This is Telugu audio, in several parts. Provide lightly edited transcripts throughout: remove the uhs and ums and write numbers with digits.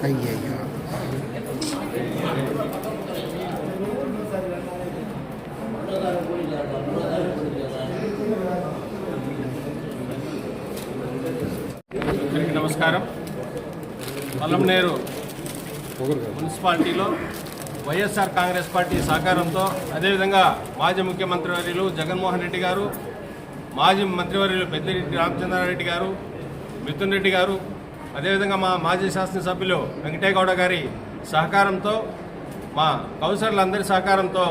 అయ్యయ్యో నమస్కారం. పలమనేరు మున్సిపాలిటీలో వైఎస్ఆర్ కాంగ్రెస్ పార్టీ సహకారంతో అదేవిధంగా మాజీ ముఖ్యమంత్రి వర్యులు జగన్మోహన్ రెడ్డి గారు, మాజీ మంత్రివర్యులు పెద్దిరెడ్డి రామచంద్రారెడ్డి గారు, మిథున్ రెడ్డి గారు, అదేవిధంగా మా మాజీ శాసనసభ్యులు వెంకటేగౌడ గారి సహకారంతో, మా కౌన్సిలర్లందరి సహకారంతో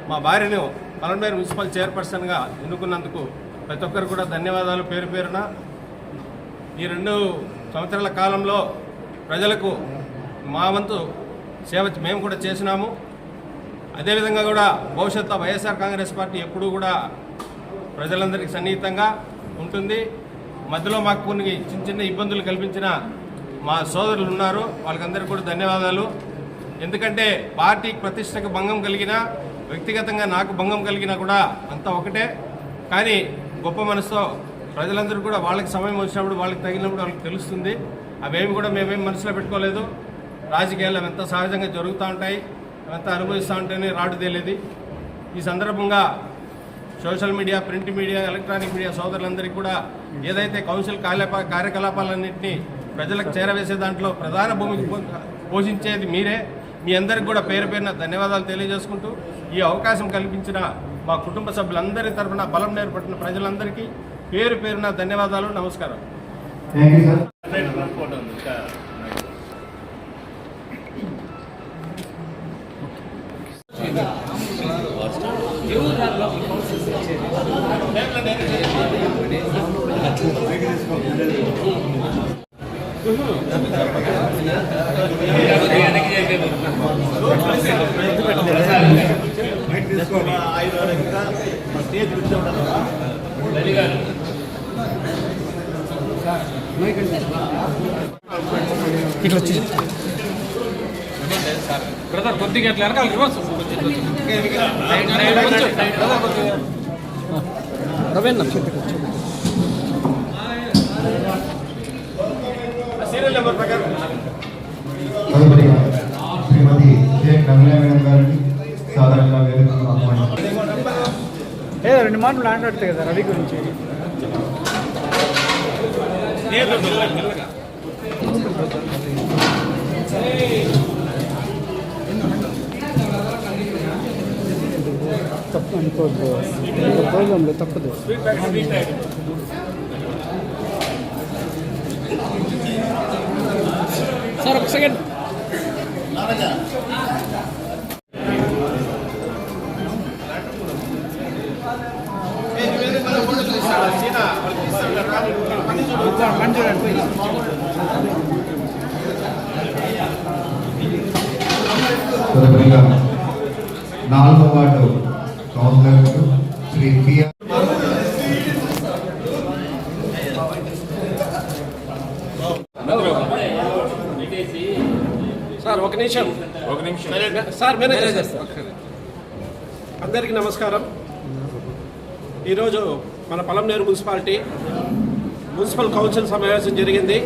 మా భార్యను పలమనేరు మున్సిపల్ చైర్పర్సన్గా ఎన్నుకున్నందుకు ప్రతి ఒక్కరు కూడా ధన్యవాదాలు పేరు పేరున. ఈ 2 సంవత్సరాల కాలంలో ప్రజలకు మా వంతు సేవ మేము కూడా చేసినాము. అదేవిధంగా కూడా భవిష్యత్తులో వైఎస్ఆర్ కాంగ్రెస్ పార్టీ ఎప్పుడూ కూడా ప్రజలందరికీ సన్నిహితంగా ఉంటుంది. మధ్యలో మాకు కొన్ని చిన్న ఇబ్బందులు కల్పించిన మా సోదరులు ఉన్నారు, వాళ్ళకందరికీ కూడా ధన్యవాదాలు. ఎందుకంటే పార్టీకి ప్రతిష్టకు భంగం కలిగినా, వ్యక్తిగతంగా నాకు భంగం కలిగినా కూడా అంతా ఒకటే. కానీ గొప్ప మనసుతో ప్రజలందరూ కూడా వాళ్ళకి సమయం వచ్చినప్పుడు, వాళ్ళకి తగినప్పుడు వాళ్ళకి తెలుస్తుంది. అవేమి కూడా మేమేం మనసులో పెట్టుకోలేదు. రాజకీయాలు ఎంత సహజంగా జరుగుతూ ఉంటాయి, అవంతా అనుభవిస్తూ ఉంటేనే రాటు తేలేది. ఈ సందర్భంగా social media, print media, electronic media సోదరులందరికీ కూడా ఏదైతే కౌన్సిల్ కార్యకలాపాలన్నింటినీ ప్రజలకు చేరవేసే దాంట్లో ప్రధాన భూమికి పోషించేది మీరే. మీ అందరికీ కూడా పేరు పేరున ధన్యవాదాలు తెలియజేసుకుంటూ, ఈ అవకాశం కల్పించిన మా కుటుంబ సభ్యులందరి తరఫున పలమనేరు పట్టిన ప్రజలందరికీ పేరు పేరున ధన్యవాదాలు, నమస్కారం. బ్రదర్ కొద్దిగా ఎట్లా వెనకాల రివర్స్ సీరియల్ నెంబర్ ప్రకారం శ్రీమతి జే కమలా మేడం గారిని సాధారణంగా రెండు మాటలు మాట్లాడితే కదా రవి గురించి. తప్పు అనుకోవద్దు, ప్రోగ్రాంలో తప్పదు. సార్ ఒక సెకండ్. తదుపరిగా 4వ ward councillor Shri PR sir ఒక నిమిషం సార్, మేనేజర్ అందరికీ నమస్కారం. ఈరోజు మన పలమనేరు మున్సిపల్ కౌన్సిల్ సమావేశం జరిగింది.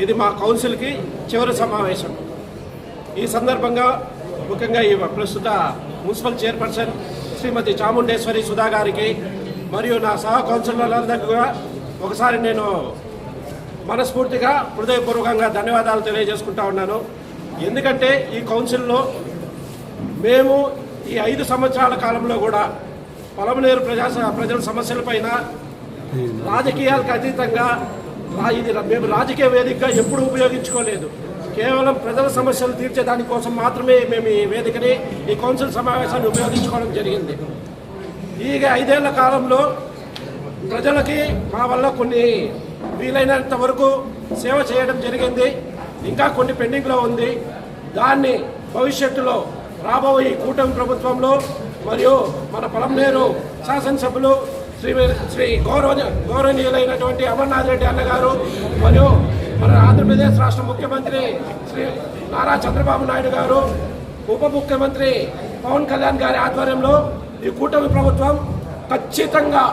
ఇది మా కౌన్సిల్కి చివరి సమావేశం. ఈ సందర్భంగా ముఖ్యంగా ఈ ప్రస్తుత మున్సిపల్ చైర్పర్సన్ శ్రీమతి చాముండేశ్వరి సుధా గారికి మరియు నా సహ కౌన్సిలర్లందరికీ కూడా ఒకసారి నేను మనస్ఫూర్తిగా హృదయపూర్వకంగా ధన్యవాదాలు తెలియజేసుకుంటా ఉన్నాను. ఎందుకంటే ఈ కౌన్సిల్లో మేము ఈ 5 సంవత్సరాల కాలంలో కూడా పలమనేరు ప్రజల సమస్యలపైన రాజకీయాలకు అతీతంగా ఇది మేము రాజకీయ వేదికగా ఎప్పుడూ ఉపయోగించుకోలేదు. కేవలం ప్రజల సమస్యలు తీర్చేదాని కోసం మాత్రమే మేము ఈ వేదికని, ఈ కౌన్సిల్ సమావేశాన్ని ఉపయోగించుకోవడం జరిగింది. ఈ 5 ఏళ్ల కాలంలో ప్రజలకి మా వల్ల కొన్ని వీలైనంత వరకు సేవ చేయడం జరిగింది. ఇంకా కొన్ని పెండింగ్లో ఉంది. దాన్ని భవిష్యత్తులో రాబోయే ఈ కూటమి ప్రభుత్వంలో మరియు మన పలమనేరు శాసనసభ్యులు శ్రీ గౌరవనీయులైనటువంటి అమర్నాథ్ రెడ్డి అన్నగారు మరియు మన ఆంధ్రప్రదేశ్ రాష్ట్ర ముఖ్యమంత్రి శ్రీ నారా చంద్రబాబు నాయుడు గారు, ఉప ముఖ్యమంత్రి పవన్ కళ్యాణ్ గారి ఆధ్వర్యంలో ఈ కూటమి ప్రభుత్వం ఖచ్చితంగా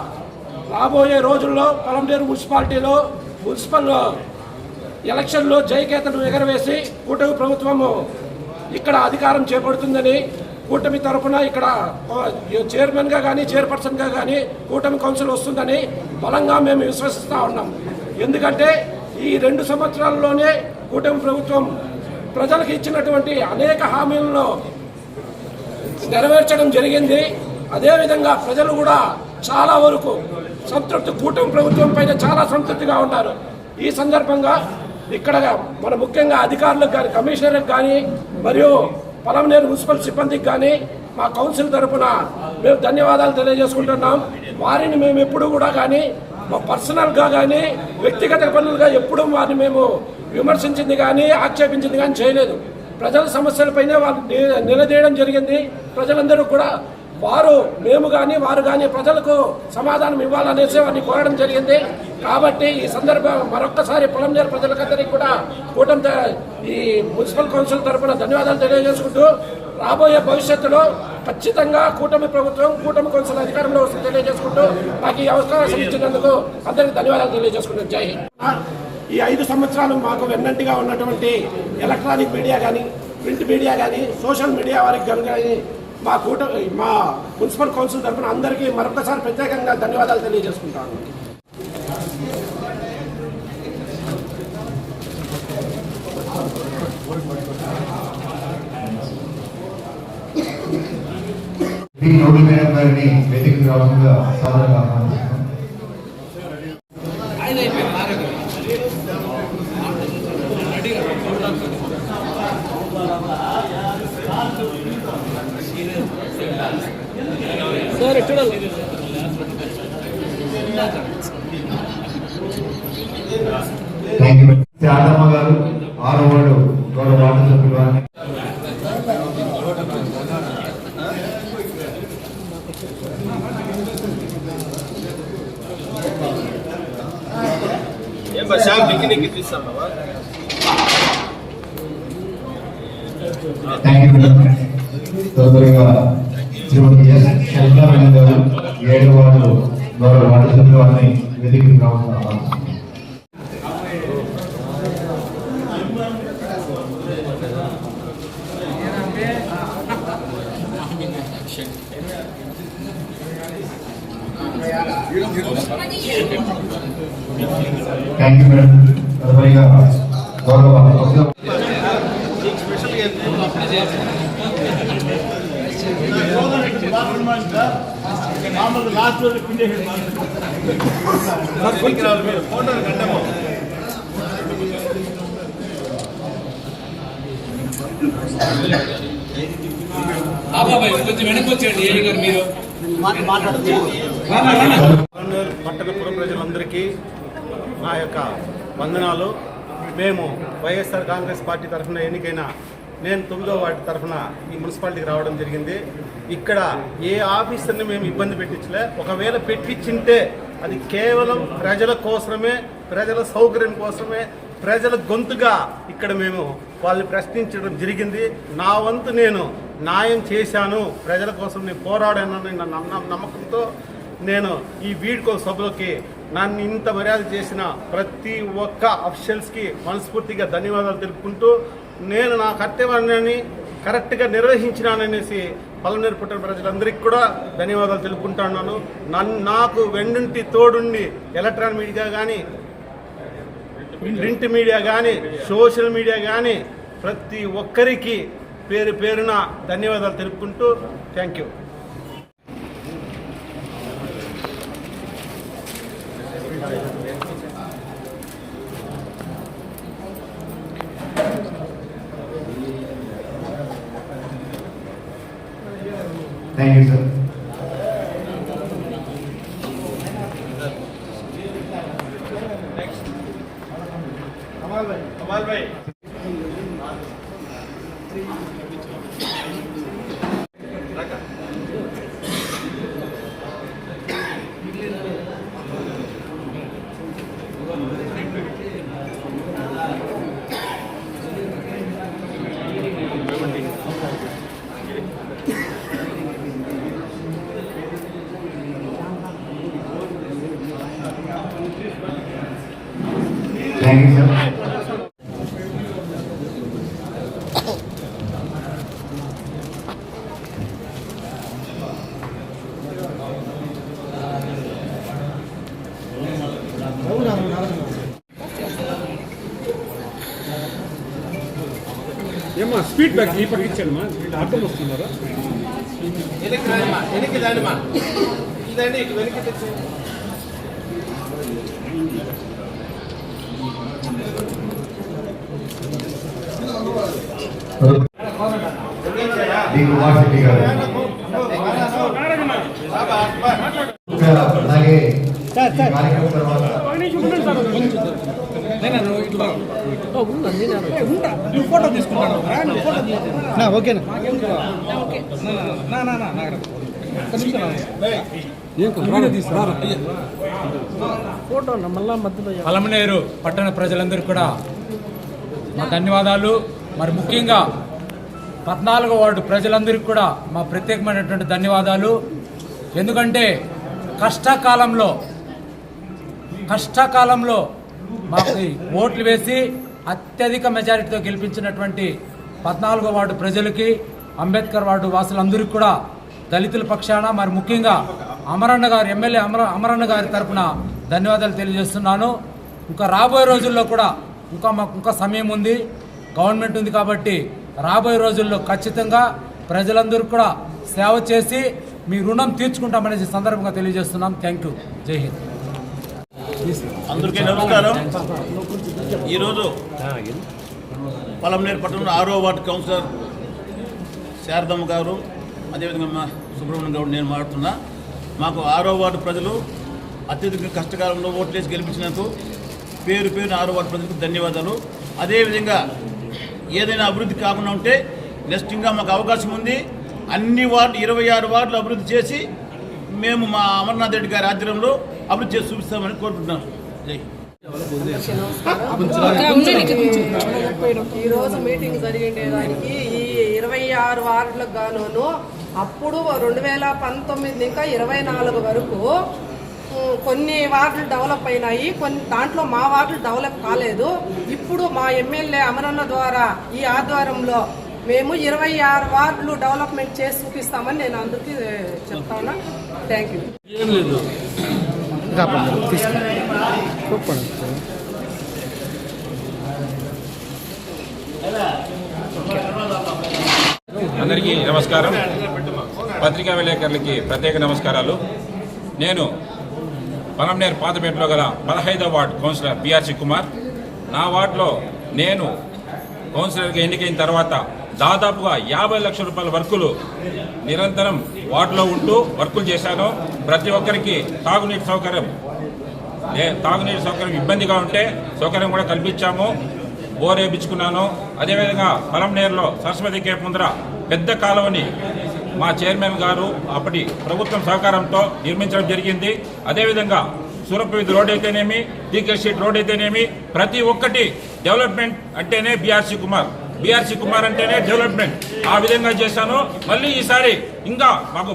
రాబోయే రోజుల్లో పొలంనేరు మున్సిపాలిటీలో మున్సిపల్ ఎలక్షన్లో జయకేతను ఎగరవేసి కూటమి ప్రభుత్వము ఇక్కడ అధికారం చేపడుతుందని కూటమి తరఫున ఇక్కడ చైర్మన్గా కానీ చైర్పర్సన్గా కానీ కూటమి కౌన్సిల్ వస్తుందని బలంగా మేము విశ్వసిస్తూ ఉన్నాం. ఎందుకంటే ఈ 2 సంవత్సరాల్లోనే కూటమి ప్రభుత్వం ప్రజలకు ఇచ్చినటువంటి అనేక హామీలను నెరవేర్చడం జరిగింది. అదేవిధంగా ప్రజలు కూడా చాలా వరకు కూటమి ప్రభుత్వం పైన చాలా సంతృప్తిగా ఉన్నారు. ఈ సందర్భంగా ఇక్కడ మన ముఖ్యంగా అధికారులకు కానీ కమిషనర్లకు కానీ మరియు పొలంనేరు మున్సిపల్ సిబ్బందికి కానీ మా కౌన్సిల్ తరఫున మేము ధన్యవాదాలు తెలియజేసుకుంటున్నాం. వారిని మేము ఎప్పుడు కూడా కానీ మా పర్సనల్గా కానీ వ్యక్తిగత పనులుగా ఎప్పుడూ వారిని మేము విమర్శించింది కానీ ఆక్షేపించింది కానీ చేయలేదు. ప్రజల సమస్యలపైనే వాళ్ళు నిలదీయడం జరిగింది. ప్రజలందరూ కూడా మేము కానీ వారు కానీ ప్రజలకు సమాధానం ఇవ్వాలనేసి వారిని కోరడం జరిగింది. కాబట్టి ఈ సందర్భం మరొక్కసారి పొలంనేరు ప్రజలకందరికీ కూడా కూటమి ఈ మున్సిపల్ కౌన్సిల్ తరఫున ధన్యవాదాలు తెలియజేసుకుంటూ రాబోయే భవిష్యత్తులో ఖచ్చితంగా కూటమి ప్రభుత్వం కూటమి కౌన్సిల్ అధికారంలో వస్తుంది తెలియజేసుకుంటూ నాకు ఈ అవకాశం ఇచ్చినందుకు అందరికీ ధన్యవాదాలు తెలియజేసుకుంటూ జై హింద్. ఈ 5 సంవత్సరాలు మాకు వెన్నంటిగా ఉన్నటువంటి ఎలక్ట్రానిక్ మీడియా కానీ ప్రింట్ మీడియా కానీ సోషల్ మీడియా వారికి కానీ మా మున్సిపల్ కౌన్సిల్ తరఫున అందరికీ మరొకసారి ప్రత్యేకంగా ధన్యవాదాలు తెలియజేసుకుంటాను. రోడ్డు మేడం గారిని వేదికకు రావాల్సిందిగా సాధారణంగా ఆహ్వానిస్తున్నాం. సార్ చూడాలి. శారదమ్మ గారు 6వ వార్డు గౌరవ వార్డు సభ్యులు వారిని తదుపరిగా శ్రీమతి ఎస్ శంకరరావు గారు 7వ వార్డు గౌరవ వార్డు సభ్యులు వారిని వేదికకు రావాల్సిన థ్యాంక్ యూ మేడం. తదుపరిగా గౌరవ కొంచెం వెనక్కి వచ్చేయండి ఏ గారు మీరు పట్టణ పుర ప్రజలందరికీ నా యొక్క వందనాలు. మేము వైఎస్ఆర్ కాంగ్రెస్ పార్టీ తరఫున ఎన్నికైన నేను 9వ వార్డు తరఫున ఈ మున్సిపాలిటీకి రావడం జరిగింది. ఇక్కడ ఏ ఆఫీసర్ని మేము ఇబ్బంది పెట్టించలే. ఒకవేళ పెట్టించింటే అది కేవలం ప్రజల కోసమే, ప్రజల సౌకర్యం కోసమే, ప్రజల గొంతుగా ఇక్కడ మేము వాళ్ళని ప్రశ్నించడం జరిగింది. నా వంతు నేను న్యాయం చేశాను, ప్రజల కోసం నేను పోరాడానన్న నమ్మకంతో నేను ఈ వీడ్కో సభలోకి నన్ను ఇంత మర్యాద చేసిన ప్రతి ఒక్క అఫీషియల్స్కి మనస్ఫూర్తిగా ధన్యవాదాలు తెలుపుకుంటూ నేను నా కర్తవ్యాన్ని కరెక్ట్గా నిర్వహించినాననేసి పొలంనేరు పుట్టిన ప్రజలందరికీ కూడా ధన్యవాదాలు తెలుపుకుంటున్నాను. నాకు వెన్నుంటి తోడుండి ఎలక్ట్రానిక్ మీడియా కానీ ప్రింట్ మీడియా కానీ సోషల్ మీడియా కానీ ప్రతి ఒక్కరికి పేరు పేరున ధన్యవాదాలు తెలుపుకుంటూ thank you. Thank you sir. कमाल भाई థ్యాంక్ యూ సార్. ఏమా స్పీడ్ బ్యాక్ ఈ పక్క ఇచ్చాడమ్మా అర్థం వస్తున్నారా వెనక్కి దానిమా ఇదండి వెనక్కి తెచ్చి డి కుమార్ శెట్టి గారు, అలాగే ఈ కార్యక్రమం తర్వాత ఫోటో తీసుకుంటాను ఓకేనా ఫోటో మళ్ళా మధ్యలో పలమనేరు పట్టణ ప్రజలందరికీ కూడా మా ధన్యవాదాలు. మరి ముఖ్యంగా 14వ వార్డు ప్రజలందరికీ కూడా మా ప్రత్యేకమైనటువంటి ధన్యవాదాలు. ఎందుకంటే కష్టకాలంలో మాకు ఓట్లు వేసి అత్యధిక మెజారిటీతో గెలిపించినటువంటి 14వ వార్డు ప్రజలకి, అంబేద్కర్ వార్డు వాసులందరికీ కూడా దళితుల పక్షాన మరి ముఖ్యంగా అమరన్న గారు ఎమ్మెల్యే అమరన్న గారి తరఫున ధన్యవాదాలు తెలియజేస్తున్నాను. ఇంకా రాబోయే రోజుల్లో కూడా మాకు ఇంకా సమయం ఉంది, గవర్నమెంట్ ఉంది కాబట్టి రాబోయే రోజుల్లో ఖచ్చితంగా ప్రజలందరూ కూడా సేవ చేసి మీ రుణం తీర్చుకుంటామనేసి సందర్భంగా తెలియజేస్తున్నాం. Thank you. జై హింద్. అందరికీ నమస్కారం. ఈరోజు పలమనేరు పట్టణంలో 6వ వార్డు కౌన్సిలర్ శారదమ్మ గారు, అదేవిధంగా మా సుబ్రహ్మణ్యం గౌడ్ నేను మాట్లాడుతున్నా. మాకు 6వ వార్డు ప్రజలు అత్యధిక కష్టకాలంలో ఓట్లేసి గెలిపించినందుకు పేరు 6వ వార్డు ప్రజలకు ధన్యవాదాలు. అదేవిధంగా ఏదైనా అభివృద్ధి కాకుండా ఉంటే నెక్స్ట్ ఇంకా మాకు అవకాశం ఉంది. అన్ని వార్డు 26 వార్డులు అభివృద్ధి చేసి మేము మా అమర్నాథ్ రెడ్డి గారి ఆధ్వర్యంలో అభివృద్ధి చేసి చూపిస్తామని కోరుకుంటున్నాం. జై. ఈరోజు మీటింగ్ జరిగేదానికి ఈ 26 వార్డులకు గాను అప్పుడు 2019 ఇంకా 24 వరకు కొన్ని వార్డులు డెవలప్ అయినాయి, కొన్ని దాంట్లో మా వార్డులు డెవలప్ కాలేదు. ఇప్పుడు మా ఎమ్మెల్యే అమరన్న ద్వారా ఈ ఆధ్వర్యంలో మేము 26 వార్డులు డెవలప్మెంట్ చేసి చూపిస్తామని నేను అందరికీ చెప్తాను. Thank you. అందరికీ నమస్కారం. పత్రికా విలేకరులకి ప్రత్యేక నమస్కారాలు. నేను పలమనేరు పాతపేటలో గల 15వ వార్డు కౌన్సిలర్ బిఆర్సి కుమార్. నా వార్డులో నేను కౌన్సిలర్గా ఎన్నికైన తర్వాత దాదాపుగా 50 లక్షల రూపాయల వర్కులు నిరంతరం వార్డులో ఉంటూ వర్కులు చేశాను. ప్రతి ఒక్కరికి తాగునీటి సౌకర్యం ఇబ్బందిగా ఉంటే సౌకర్యం కూడా కల్పించాము. బోర్ వేయించుకున్నాను. అదేవిధంగా పలమనేరులో సరస్వతి కేఫ్ ముందర పెద్ద కాలువని మా చైర్మన్ గారు అప్పటి ప్రభుత్వం సహకారంతో నిర్మించడం జరిగింది. అదేవిధంగా సూరపవిధి రోడ్ అయితేనేమి, టీకే స్ట్రీట్ రోడ్ అయితేనేమి, ప్రతి ఒక్కటి డెవలప్మెంట్ అంటేనే బీఆర్సీ కుమార్ అంటేనే డెవలప్మెంట్. ఆ విధంగా చేశాను. మళ్ళీ ఈసారి ఇంకా మాకు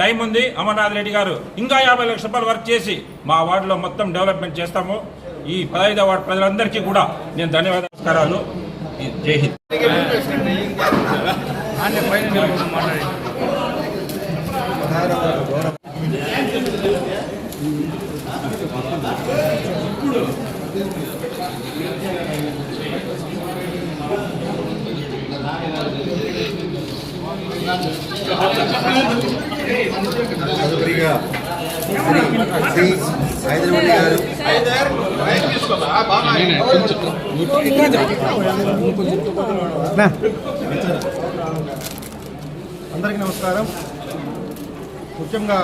టైం ఉంది. అమర్నాథ్ రెడ్డి గారు ఇంకా 50 లక్షల రూపాయలు వర్క్ చేసి మా వార్డులో మొత్తం డెవలప్మెంట్ చేస్తాము. ఈ 15వ వార్డు ప్రజలందరికీ కూడా నేను ధన్యవాదాలు. జై హింద్. తదుపరిగా శ్రీ హైదరాబాద్ గారు. అందరికీ నమస్కారం. ముఖ్యంగా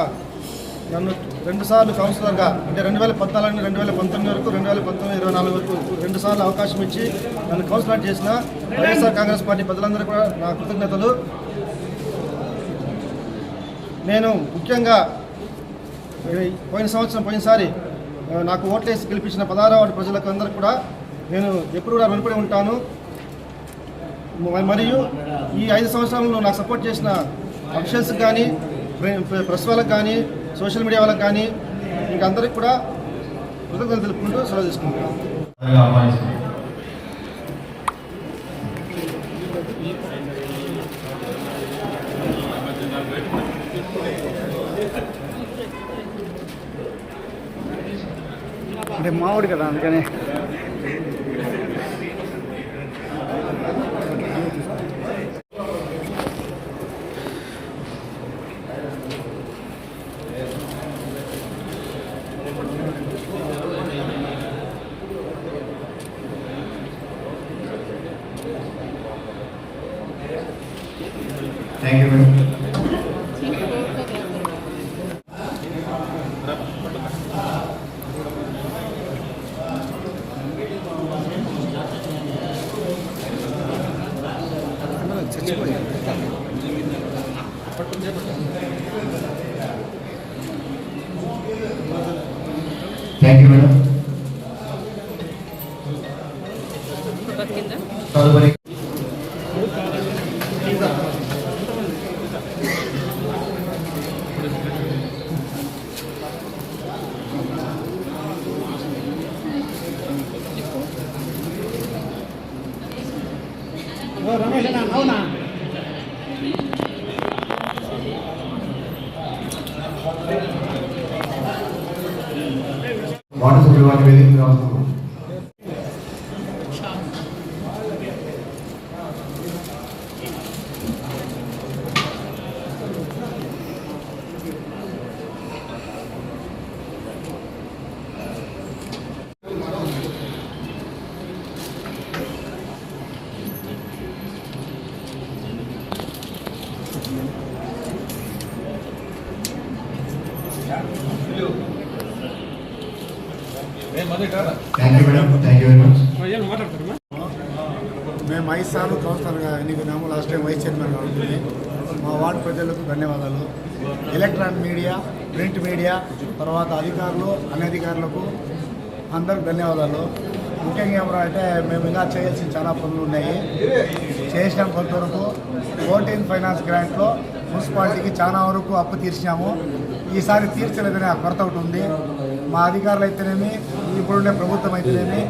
నన్ను 2 సార్లు కౌన్సిలర్గా అంటే 2014 నుండి 2019 వరకు 2019-24 వరకు 2 సార్లు అవకాశం ఇచ్చి నన్ను కౌన్సిలర్ చేసిన వైఎస్ఆర్ కాంగ్రెస్ పార్టీ ప్రజలందరూ కూడా నా కృతజ్ఞతలు. నేను ముఖ్యంగా పోయినసారి నాకు ఓట్లేసి గెలిపించిన 16వ వార్డు ప్రజలకు అందరికీ కూడా నేను ఎప్పుడు కూడా రుణపడి ఉంటాను. మరియు ఈ 5 సంవత్సరాలలో నాకు సపోర్ట్ చేసిన అఫీషియల్స్కి కానీ, ప్రెస్ వాళ్ళకి కానీ, సోషల్ మీడియా వాళ్ళకి కానీ, ఇంకా అందరికి కూడా కృతజ్ఞతలు తెలుపుకుంటూ సెలవు తీసుకుంటున్నాను. ఆహ్వానిస్తున్నాం. అంటే మామిడి కదా అందుకనే thank you madam. Thank you madam. తదుపరి రమేష్ అవునా వార్డు సభ్యుల వారి వేదికకు రాస్తున్నాం. Thank you madam. Thank you very much. మేము 5 సార్లు కౌన్సిలర్గా ఎన్నికన్నాము. లాస్ట్ టైం వైస్ చైర్మన్గా ఉంటుంది. మా వార్డు ప్రజలకు ధన్యవాదాలు. ఎలక్ట్రానిక్ మీడియా, ప్రింట్ మీడియా, తర్వాత అధికారులు, అనధికారులకు అందరికి ధన్యవాదాలు. ముఖ్యంగా ఏమంటే మేము ఇంకా చేయాల్సిన చాలా పనులు ఉన్నాయి. చేసినాం కొంతవరకు. 14 ఫైనాన్స్ గ్రాంట్లో మున్సిపాలిటీకి చాలా వరకు అప్పు తీర్చినాము. ఈసారి తీర్చలేదనే కొరత ఒకటి ఉంది. మా అధికారులు అయితేనేమి, ఇప్పుడుండే ప్రభుత్వం అయితేనేమి,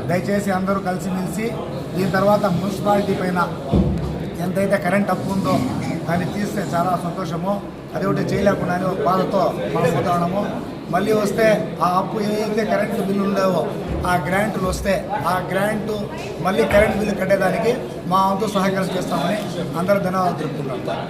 దయచేసి అందరూ కలిసిమెలిసి దీని తర్వాత మున్సిపాలిటీ పైన ఎంతైతే కరెంట్ అప్పు ఉందో దాన్ని తీస్తే చాలా సంతోషము. అది ఒకటి చేయలేకుండానే ఒక బాధతో మనం పోతాము. మళ్ళీ వస్తే ఆ అప్పు ఏదైతే కరెంటు బిల్లు ఉండేవో ఆ గ్రాంట్లు వస్తే ఆ గ్రాంటు మళ్ళీ కరెంటు బిల్లు కట్టేదానికి మా వంతు సహకారం చేస్తామని అందరూ ధన్యవాదాలు తెలుపుకుంటాం.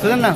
సుధన్నా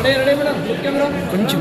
రెడీ మేడం కొంచెం